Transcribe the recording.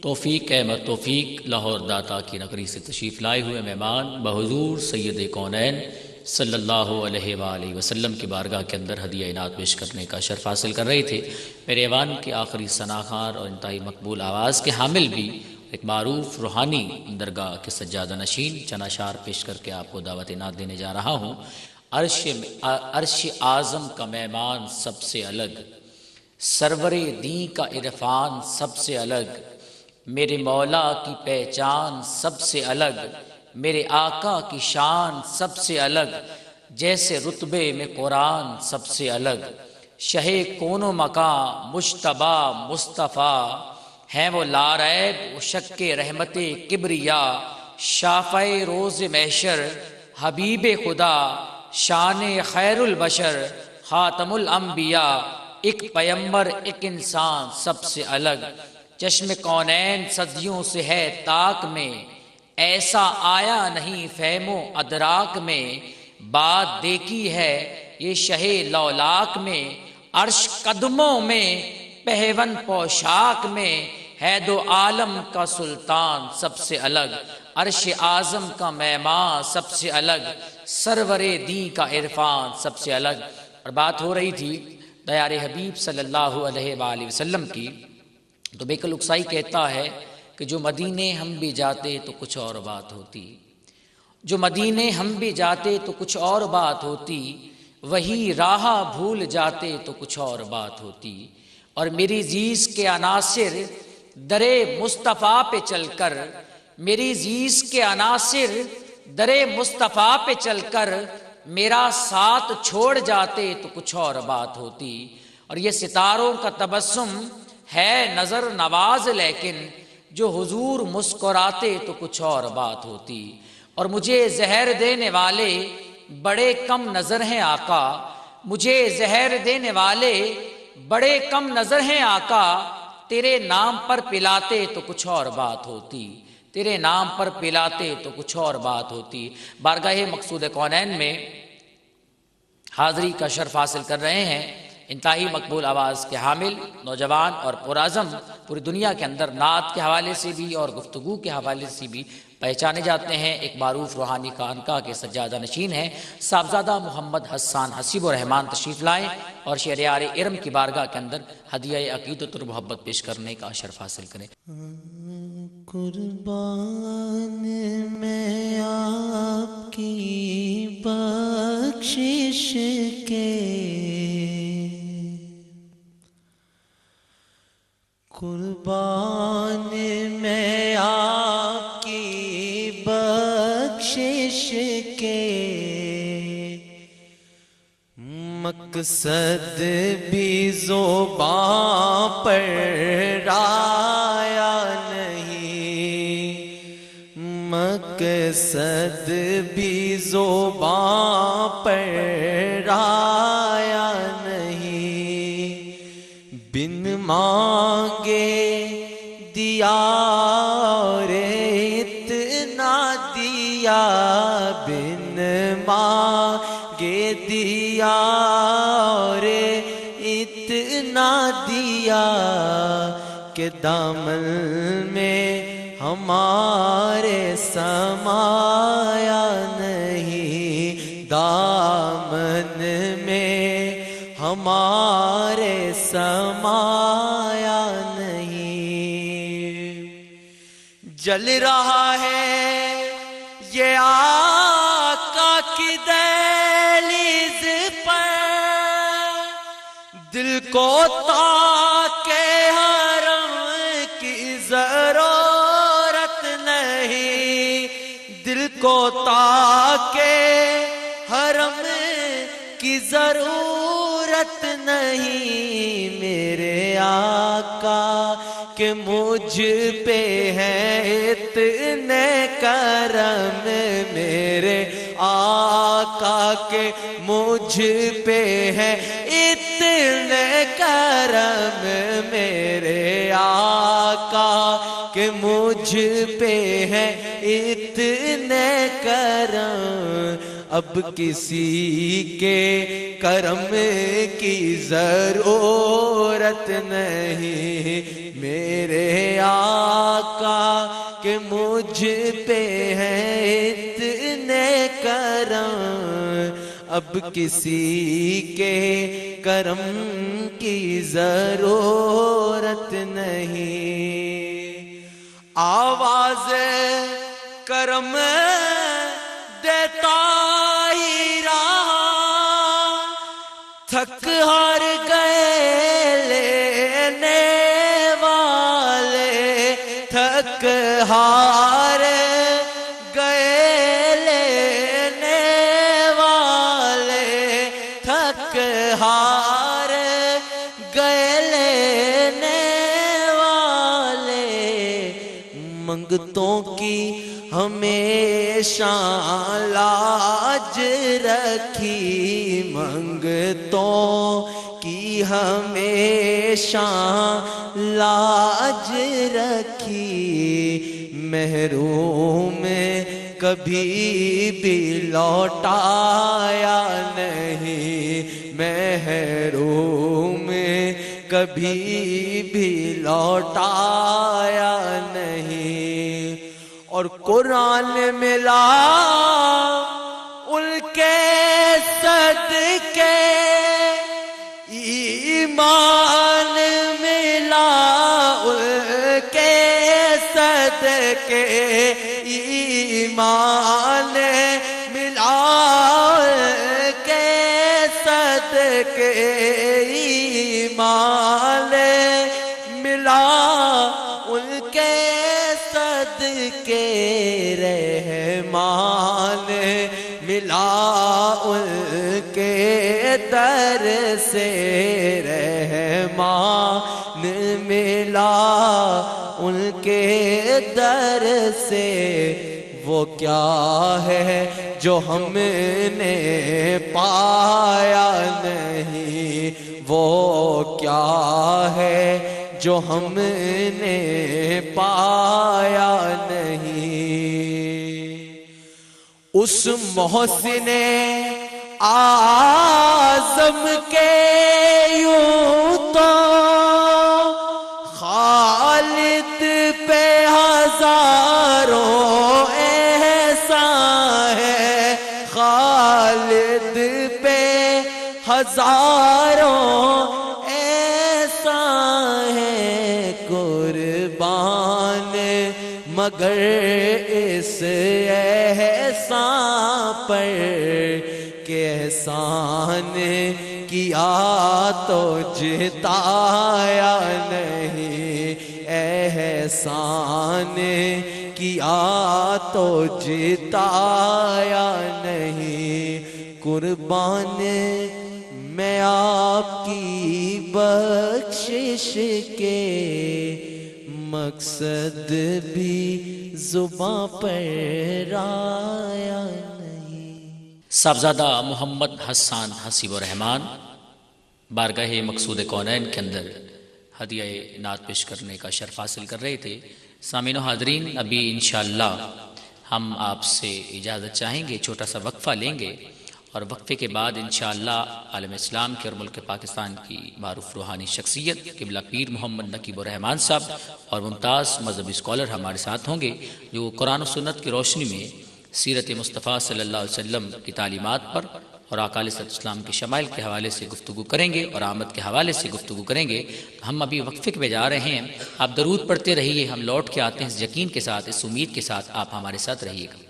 توفیق احمد توفیق لاہور داتا کی نگری سے تشریف لائے ہوئے مہمان بحضور سید کونین صلی اللہ علیہ وآلہ وسلم کی بارگاہ کے اندر ہدیہ عنایت پیش کرنے کا شرف حاصل کر رہے تھے۔ میرے ایوان کے آخری ثناخوار اور انتہائی مقبول آواز کے حامل بھی ایک معروف روحانی درگاہ کے سجادہ نشین چند اشعار پیش کر کے آپ کو دعوت عنایت دینے جا رہا ہوں۔ عرش اعظم کا مہمان سب سے الگ، سرور دین کا عرفان سب سے الگ، میرے مولا کی پہچان سب سے الگ، میرے آقا کی شان سب سے الگ، جیسے رتبے میں قرآن سب سے الگ، شہ کون و مکان مجتبی مصطفیٰ ہیں وہ لاریب و شک رحمت کبریا، شافع روز محشر حبیب خدا، شان خیر البشر خاتم الانبیاء، ایک پیمبر ایک انسان سب سے الگ، چشم کونین صدیوں سے ہے طاق میں، ایسا آیا نہیں فہم و ادراک میں، بات دیکھی ہے یہ شہ لولاک میں، عرش قدموں میں پہون پوشاک میں، ہے دو عالم کا سلطان سب سے الگ، عرش اعظم کا مہمان سب سے الگ، سرور دین کا عرفان سب سے الگ۔ اور بات ہو رہی تھی دیار حبیب صلی اللہ علیہ وآلہ وسلم کی، تو بیکل اکسائی کہتا ہے کہ جو مدینے ہم بھی جاتے تو کچھ اور بات ہوتی، جو مدینے ہم بھی جاتے تو کچھ اور بات ہوتی، وہی راہ بھول جاتے تو کچھ اور بات ہوتی، اور میری زیز کے عناصر در مصطفیٰ پہ چل کر، میری زیز کے عناصر در مصطفیٰ پہ چل کر میرا ساتھ چھوڑ جاتے تو کچھ اور بات ہوتی، اور یہ ستاروں کا تبسم ہے نظر نواز لیکن جو حضور مسکراتے تو کچھ اور بات ہوتی، اور مجھے زہر دینے والے بڑے کم نظر ہیں آقا، مجھے زہر دینے والے بڑے کم نظر ہیں آقا، تیرے نام پر پلاتے تو کچھ اور بات ہوتی، تیرے نام پر پلاتے تو کچھ اور بات ہوتی۔ بارگاہ مقصود کونین میں حاضری کا شرف حاصل کر رہے ہیں انتہائی مقبول آواز کے حامل نوجوان اور پرعزم، پوری دنیا کے اندر نعت کے حوالے سے بھی اور گفتگو کے حوالے سے بھی پہچانے جاتے ہیں، ایک معروف روحانی خانقاہ کے سجادہ نشین ہیں صاحبزادہ محمد حسان حسیب الرحمان۔ تشریف لائیں اور شہریار ارم کی بارگاہ کے اندر ہدیہ عقیدت اور محبت پیش کرنے کا شرف حاصل کریں۔ قربان میں آپ کی بخشش کے، قربان میں آپ کی بخشش کے، مقصد بھی زبان پر آیا نہیں، مقصد بھی زبان پر آیا نہیں، بن مانگے دیا اور اتنا دیا، بن مانگے دیا اور اتنا دیا، کہ دامن میں ہمارے سمایا نہیں، دامن میں ہمارے سمایا نہیں، جل رہا ہے یہ آقا کی دہلیز پر، دل کو تاکہ حرم کی ضرورت نہیں، دل کو تاکہ حرم کی ضرورت نہیں، میرے آقا کہ مجھ پہ ہے اتنے کرم، میرے آقا کہ مجھ پہ ہے اتنے کرم، میرے آقا کہ مجھ پہ ہے اتنے کرم، اب کسی کے کرم کی ضرورت نہیں، میرے آقا مجھ پہ ہے اتنے کرم، اب کسی کے کرم کی ضرورت نہیں۔ آواز کرم دیتا ہی رہا، تھک ہار گئے لینے والے، تھک ہار گئے لینے والے، تھک ہار گئے لینے والے، منگتوں کی ہمیشہ لاج رکھی، منگتوں کی ہمیشہ لاج رکھی، محروم کبھی بھی لوٹایا نہیں، محروم کبھی بھی لوٹایا نہیں۔ اور قرآن ملا ان کے صدقے، ایمان ملا ان کے صدقے، ایمان ملا ان کے صدقے، ایمان ملا ان کے صدقے، رحمان ملا ان کے در سے، رحمان ملا ان کے در سے۔ وہ کیا ہے جو ہم نے پایا نہیں، وہ کیا ہے جو ہم نے پایا نہیں۔ اس محسن اعظم کے یوں تو خالد پہ ہزاروں احسان ہے، خالد پہ ہزاروں احسان ہے، قربان مگر اس احسان پر کہ احسان کیا تو جتایا نہیں، احسان کیا تو جتایا نہیں۔ قربان میں آپ کی بخشش کے، مقصد بھی زباں پر آیا نہیں۔ صاحبزادہ محمد حسان حسیب الرحمان بارگاہ مقصود کونین کے اندر ہدیہ نعت پیش کرنے کا شرف حاصل کر رہے تھے۔ سامعین و حاضرین، ابھی انشاءاللہ ہم آپ سے اجازت چاہیں گے، چھوٹا سا وقفہ لیں گے، اور وقفے کے بعد انشاءاللہ عالم اسلام کے اور ملک پاکستان کی معروف روحانی شخصیت قبلہ پیر محمد نقیب الرحمان صاحب اور ممتاز مذہبی اسکالر ہمارے ساتھ ہوں گے، جو قرآن و سنت کی روشنی میں سیرت مصطفیٰ صلی اللہ علیہ وسلم کی تعلیمات پر اور آقا علیہ السلام کے شمائل کے حوالے سے گفتگو کریں گے اور آمد کے حوالے سے گفتگو کریں گے۔ ہم ابھی وقفے پہ جا رہے ہیں، آپ درود پڑھتے رہیے، ہم لوٹ کے آتے ہیں اس یقین کے ساتھ، اس امید کے ساتھ، آپ ہمارے ساتھ رہیے گا۔